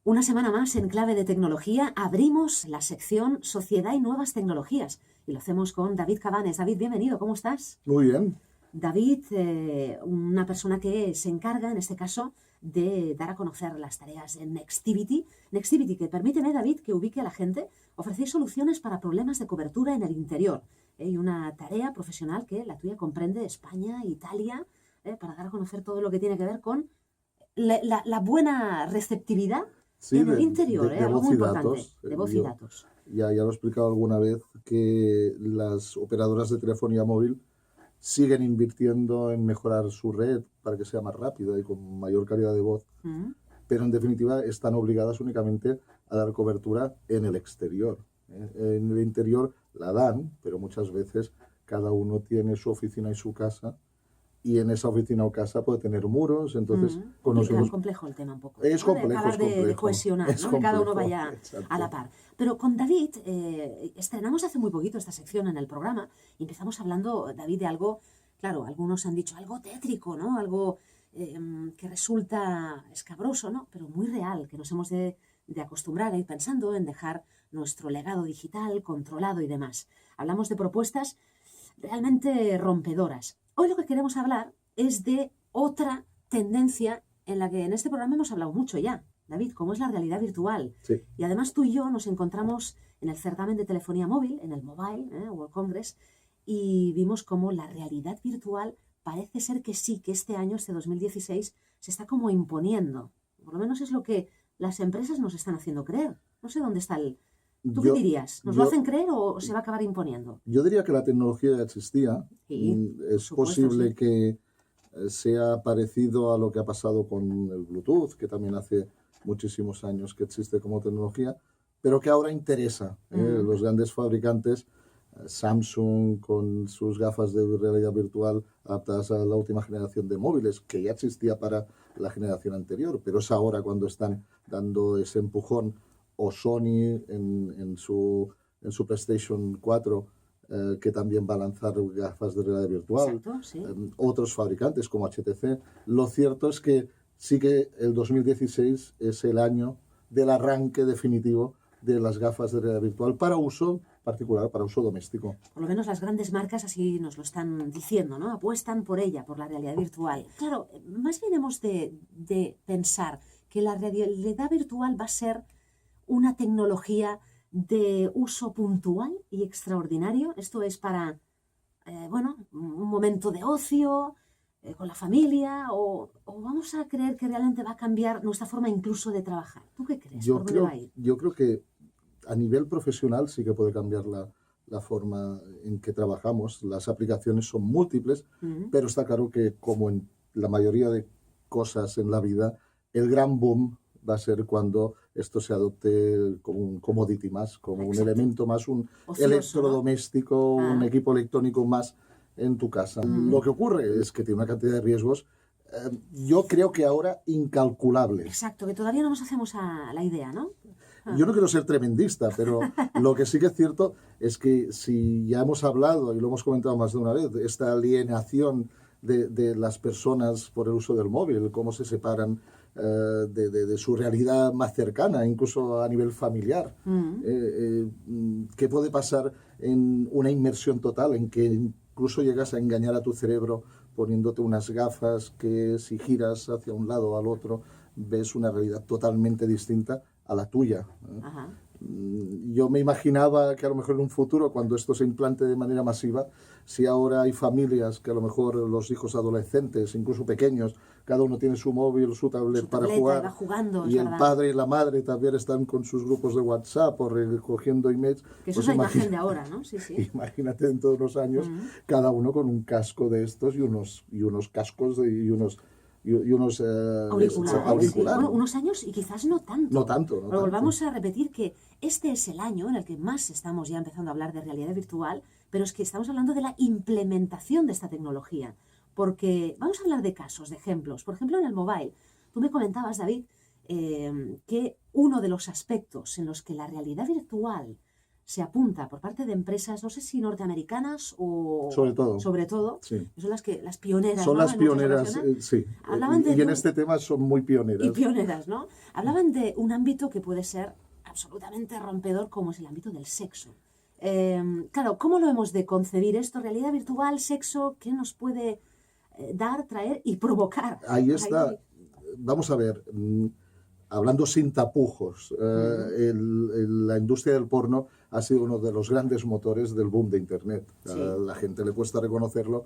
Una semana más en Clave de Tecnología abrimos la sección Sociedad y Nuevas Tecnologías y lo hacemos con David Cabanes. David, bienvenido, ¿cómo estás? Muy bien. David, una persona que se encarga, en este caso, de dar a conocer las tareas de Nextivity. Nextivity, que permíteme, David, que ubique a la gente. Ofrecéis soluciones para problemas de cobertura en el interior. Y una tarea profesional que la tuya comprende España, Italia, para dar a conocer todo lo que tiene que ver con la buena receptividad Sí, en el interior, de algo voz muy y importante, datos. de voz y datos. Ya lo he explicado alguna vez que las operadoras de telefonía móvil siguen invirtiendo en mejorar su red para que sea más rápida y con mayor calidad de voz, pero en definitiva están obligadas únicamente a dar cobertura en el exterior. En el interior la dan, pero muchas veces cada uno tiene su oficina y su casa, y en esa oficina o casa puede tener muros, entonces con nosotros... complejo el tema un poco. Es ¿no? complejo, de acabar es complejo. De cohesionar, Es ¿no? Que cada uno complejo, vaya exacto. a la par. Pero con David, estrenamos hace muy poquito esta sección en el programa y empezamos hablando, David, de algo, claro, algunos han dicho algo tétrico, ¿no? Algo que resulta escabroso, ¿no? Pero muy real, que nos hemos de acostumbrar a ir pensando en dejar nuestro legado digital controlado y demás. Hablamos de propuestas realmente rompedoras. Hoy lo que queremos hablar es de otra tendencia en la que en este programa hemos hablado mucho ya, David, como es la realidad virtual. Sí. Y además tú y yo nos encontramos en el certamen de telefonía móvil, en el Mobile World Congress, y vimos cómo la realidad virtual parece ser que sí, que este año, este 2016, se está como imponiendo. Por lo menos es lo que las empresas nos están haciendo creer. No sé dónde está el... ¿Tú qué dirías? ¿Nos lo hacen creer o se va a acabar imponiendo? Yo diría que la tecnología ya existía. Sí, es supuesto, posible sí. que sea parecido a lo que ha pasado con el Bluetooth, que también hace muchísimos años que existe como tecnología, pero que ahora interesa. Los grandes fabricantes, Samsung con sus gafas de realidad virtual adaptadas a la última generación de móviles, que ya existía para la generación anterior, pero es ahora cuando están dando ese empujón, o Sony en su PlayStation 4, que también va a lanzar gafas de realidad virtual. Exacto, sí. Otros fabricantes como HTC. Lo cierto es que sí que el 2016 es el año del arranque definitivo de las gafas de realidad virtual para uso particular, para uso doméstico. Por lo menos las grandes marcas así nos lo están diciendo, ¿no? Apuestan por ella, por la realidad virtual. Claro, más bien hemos de pensar que la realidad virtual va a ser una tecnología de uso puntual y extraordinario. Esto es para, un momento de ocio, con la familia, o vamos a creer que realmente va a cambiar nuestra forma incluso de trabajar. ¿Tú qué crees? ¿Por dónde va a ir? Yo creo que a nivel profesional sí que puede cambiar la forma en que trabajamos. Las aplicaciones son múltiples, pero está claro que, como en la mayoría de cosas en la vida, el gran boom va a ser cuando esto se adopte como un commodity más, como Exacto. un elemento más, un ocioso, electrodoméstico, ¿no? un equipo electrónico más en tu casa. Lo que ocurre es que tiene una cantidad de riesgos, yo creo que ahora incalculables. Exacto, que todavía no nos hacemos a la idea, ¿no? Yo no quiero ser tremendista, pero lo que sí que es cierto es que si ya hemos hablado, y lo hemos comentado más de una vez, esta alienación de las personas por el uso del móvil, cómo se separan de su realidad más cercana, incluso a nivel familiar. ¿Qué puede pasar en una inmersión total, en que incluso llegas a engañar a tu cerebro poniéndote unas gafas que, si giras hacia un lado o al otro, ves una realidad totalmente distinta a la tuya? Ajá. Yo me imaginaba que a lo mejor en un futuro, cuando esto se implante de manera masiva, si ahora hay familias que a lo mejor los hijos adolescentes, incluso pequeños, cada uno tiene su móvil, su tablet para jugar, y va jugando, y el verdad. padre y la madre también están con sus grupos de WhatsApp o recogiendo emails. Que eso es la imagen de ahora, ¿no? Sí, sí. Imagínate en todos los años, cada uno con un casco de estos y unos cascos y unos auriculares. Sí. Bueno, unos años y quizás no tanto. No tanto. Pero volvamos a repetir que este es el año en el que más estamos ya empezando a hablar de realidad virtual, pero es que estamos hablando de la implementación de esta tecnología. Porque vamos a hablar de casos, de ejemplos. Por ejemplo, en el mobile, tú me comentabas, David, que uno de los aspectos en los que la realidad virtual se apunta por parte de empresas, no sé si norteamericanas o... Sobre todo. Sí. Son las pioneras, son, ¿no? las pioneras, sí. Y en este tema son muy pioneras. Y pioneras, ¿no? Hablaban de un ámbito que puede ser absolutamente rompedor, como es el ámbito del sexo. Claro, ¿cómo lo hemos de concebir esto? ¿Realidad virtual, sexo? ¿Qué nos puede dar, traer y provocar? Ahí está. Vamos a ver, hablando sin tapujos, la industria del porno ha sido uno de los grandes motores del boom de Internet. Sí. A la gente le cuesta reconocerlo,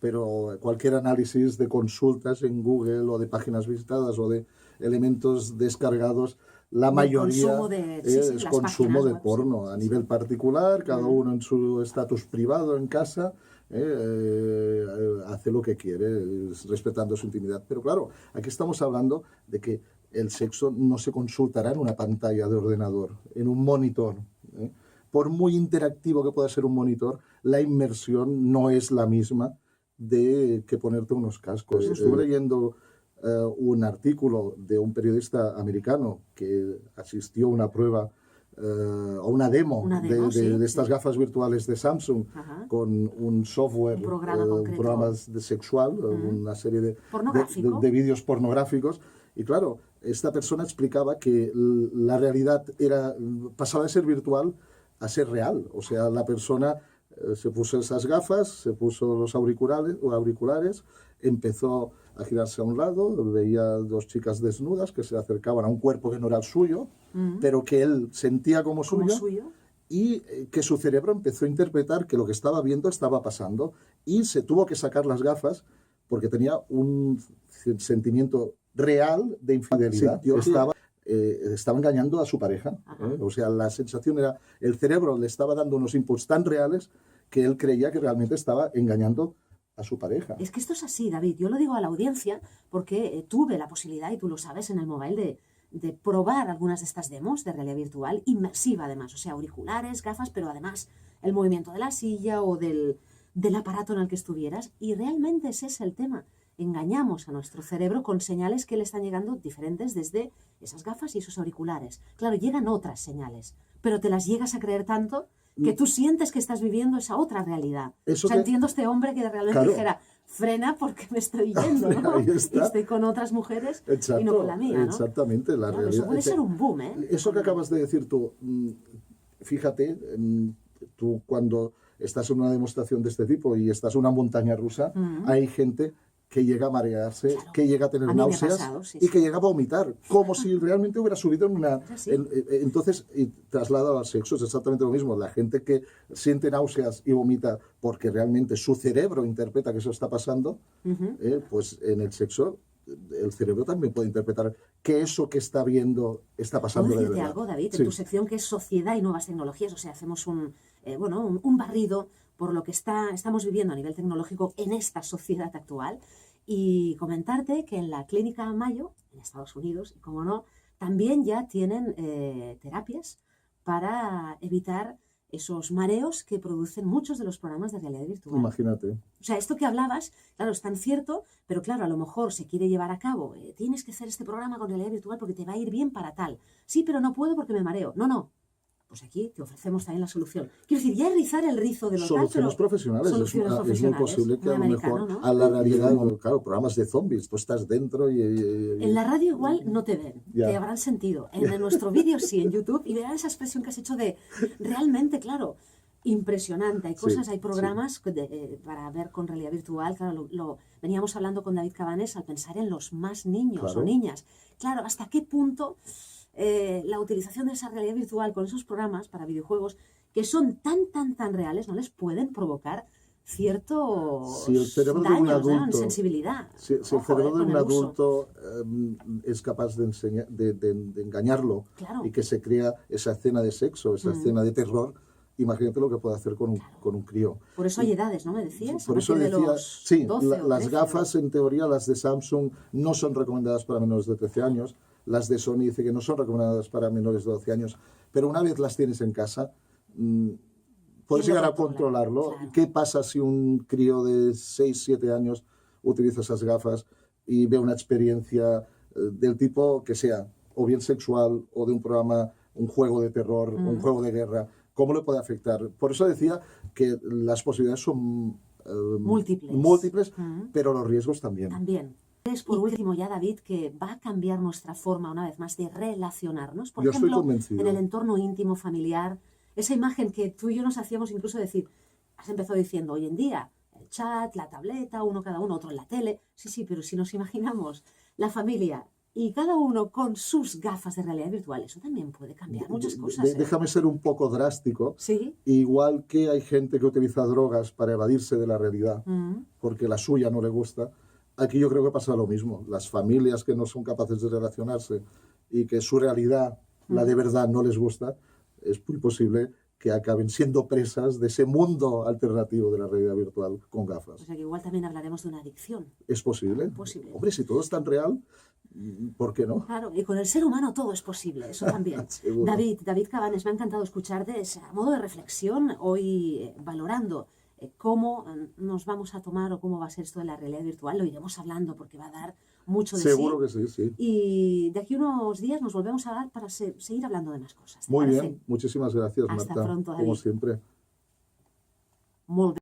pero cualquier análisis de consultas en Google o de páginas visitadas o de elementos descargados, la mayoría es consumo de porno a nivel particular, cada uno en su estatus privado en casa, hace lo que quiere, respetando su intimidad. Pero claro, aquí estamos hablando de que el sexo no se consultará en una pantalla de ordenador, en un monitor. Por muy interactivo que pueda ser un monitor, la inmersión no es la misma de que ponerte unos cascos. Estuve leyendo un artículo de un periodista americano que asistió a una prueba o una demo de estas gafas virtuales de Samsung. Ajá. Con un software, un programa sexual, una serie de vídeos pornográficos. Y claro, esta persona explicaba que la realidad pasaba de ser virtual a ser real. O sea, la persona se puso esas gafas, se puso los auriculares, empezó a girarse a un lado, veía dos chicas desnudas que se acercaban a un cuerpo que no era el suyo, pero que él sentía como suyo, y que su cerebro empezó a interpretar que lo que estaba viendo estaba pasando, y se tuvo que sacar las gafas porque tenía un sentimiento real de infidelidad. Sí, estaba engañando a su pareja. O sea, la sensación era, el cerebro le estaba dando unos inputs tan reales que él creía que realmente estaba engañando a su pareja. Es que esto es así, David. Yo lo digo a la audiencia porque tuve la posibilidad, y tú lo sabes, en el mobile de probar algunas de estas demos de realidad virtual, inmersiva además, o sea, auriculares, gafas, pero además el movimiento de la silla o del aparato en el que estuvieras, y realmente ese es el tema. Engañamos a nuestro cerebro con señales que le están llegando diferentes desde esas gafas y esos auriculares. Claro, llegan otras señales, pero te las llegas a creer tanto que tú sientes que estás viviendo esa otra realidad. Entiendo este hombre que realmente dijera, frena porque me estoy yendo, ¿no? Y estoy con otras mujeres. Exacto, y no con la mía, ¿no? Exactamente, la realidad. Eso puede ser un boom, ¿eh? Eso que acabas de decir tú, fíjate, tú cuando estás en una demostración de este tipo y estás en una montaña rusa, hay gente que llega a marearse, claro, que llega a tener náuseas y que llega a vomitar, como si realmente hubiera subido en una... Entonces, y trasladado al sexo, es exactamente lo mismo. La gente que siente náuseas y vomita porque realmente su cerebro interpreta que eso está pasando, pues en el sexo el cerebro también puede interpretar que eso que está viendo está pasando de verdad. ¿Puedo decirte algo, David? En tu sección, que es Sociedad y Nuevas Tecnologías, o sea, hacemos un barrido por lo que estamos viviendo a nivel tecnológico en esta sociedad actual, y comentarte que en la Clínica Mayo, en Estados Unidos, y como no, también ya tienen terapias para evitar esos mareos que producen muchos de los programas de realidad virtual. Imagínate. O sea, esto que hablabas, claro, es tan cierto, pero claro, a lo mejor se quiere llevar a cabo, tienes que hacer este programa con realidad virtual porque te va a ir bien para tal. Sí, pero no puedo porque me mareo. No. Pues aquí te ofrecemos también la solución. Quiero decir, ya rizar el rizo de los soluciones profesionales. Es muy posible que a lo mejor, ¿no? A la realidad, claro, programas de zombies, tú estás dentro y... En la radio igual no te ven, te habrán sentido. En nuestro vídeo sí, en YouTube, y verán esa expresión que has hecho de realmente, claro, impresionante. Hay cosas, hay programas para ver con realidad virtual. Claro, veníamos hablando con David Cabanes al pensar en los más niños o niñas. Claro, ¿hasta qué punto la utilización de esa realidad virtual con esos programas para videojuegos que son tan reales no les pueden provocar ciertos daños, en sensibilidad? Si el cerebro de un adulto es capaz de engañarlo, claro, y que se crea esa escena de sexo, esa escena de terror, imagínate lo que puede hacer con un crío. Por eso hay edades, ¿no me decías? Por eso decía, sí, las gafas, en teoría, las de Samsung no son recomendadas para menores de 13 años, las de Sony dice que no son recomendadas para menores de 12 años, pero una vez las tienes en casa, puedes llegar a controlarlo. Claro. ¿Qué pasa si un crío de 6, 7 años utiliza esas gafas y ve una experiencia del tipo que sea, o bien sexual, o de un programa, un juego de terror, un juego de guerra, ¿cómo le puede afectar? Por eso decía que las posibilidades son múltiples, pero los riesgos también. También. Es por último ya, David, que va a cambiar nuestra forma, una vez más, de relacionarnos. Por Yo ejemplo, estoy convencido. en el entorno íntimo, familiar, esa imagen que tú y yo nos hacíamos incluso decir, has empezado diciendo, hoy en día, el chat, la tableta, uno cada uno, otro en la tele. Sí, pero si nos imaginamos la familia y cada uno con sus gafas de realidad virtual, eso también puede cambiar muchas cosas. Déjame ser un poco drástico. Sí. Igual que hay gente que utiliza drogas para evadirse de la realidad, porque la suya no le gusta, aquí yo creo que pasa lo mismo. Las familias que no son capaces de relacionarse y que su realidad, la de verdad, no les gusta, es muy posible que acaben siendo presas de ese mundo alternativo de la realidad virtual con gafas. O sea que igual también hablaremos de una adicción. ¿Es posible? Posible. Hombre, si todo es tan real, ¿por qué no? Claro, y con el ser humano todo es posible, eso también. David Cabanes, me ha encantado escucharte, es a modo de reflexión, hoy valorando cómo nos vamos a tomar o cómo va a ser esto de la realidad virtual. Lo iremos hablando porque va a dar mucho de sí. Seguro que sí, sí. Y de aquí unos días nos volvemos a dar para seguir hablando de más cosas. Muy bien, muchísimas gracias, Hasta Marta. pronto, David. Como siempre. Molt bé.